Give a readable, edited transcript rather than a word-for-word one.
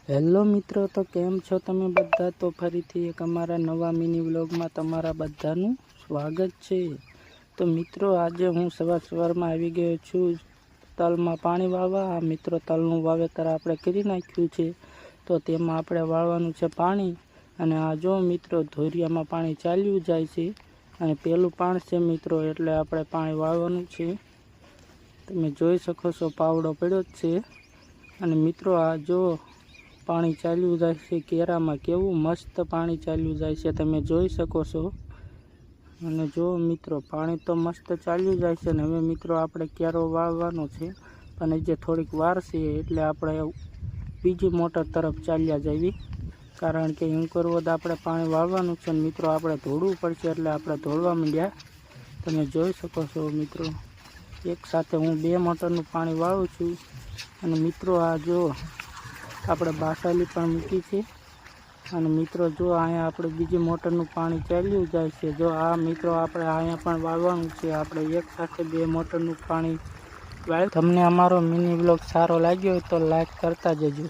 Hello મિત્રો, તો કેમ છો તમે બધા? તો ફરીથી એક અમારા નવા મિની વ્લોગમાં તમારા બધાનું સ્વાગત છે। તો મિત્રો, આજે હું સવારમાં આવી ગયો છું તલમાં પાણી વાળવા। મિત્રો, તલનું વાવેતર આપણે કરી નાખ્યું છે, તો તેમાં આપણે વાળવાનું છે પાણી। અને આ જો મિત્રો, ધોરિયામાં પાણી ચાલ્યું જાય છે અને પેલું પાણ છે મિત્રો, એટલે આપણે પાણી વાળવાનું છે। તમે જોઈ શકો છો, પાવડો પડ્યો જ છે। અને મિત્રો, આ જો પાણી ચાલ્યું જાય છે કેરામાં, કેવું મસ્ત પાણી ચાલ્યું જાય છે, તમે જોઈ શકો છો। અને જો મિત્રો, પાણી તો મસ્ત ચાલ્યું જાય છે। ને હવે મિત્રો, આપણે કેરો વાવવાનો છે, અને જે થોડીક વાર છે એટલે આપણે બીજી મોટર તરફ ચાલ્યા જઈએ, કારણ કે એમ કરવો તો આપણે પાણી વાવવાનું છે। મિત્રો, આપણે ધોળવું પડશે, એટલે આપણે ધોળવા માંડ્યા। તમે જોઈ શકો છો મિત્રો, એક સાથે હું 2 મોટરનું પાણી વાળું છું। અને મિત્રો, આ જો આપણે બાસાલી પણ મૂકી છે। અને મિત્રો, જો અહીંયા આપણે બીજી મોટરનું પાણી ચાલ્યું જાય છે। જો આ મિત્રો, આપણે અહીંયા પણ વાળવાનું છે। આપણે એક સાથે 2 મોટરનું પાણી વાળ। તમને અમારો મિની વ્લોગ સારો લાગ્યો હોય તો લાઈક કરતા જજો।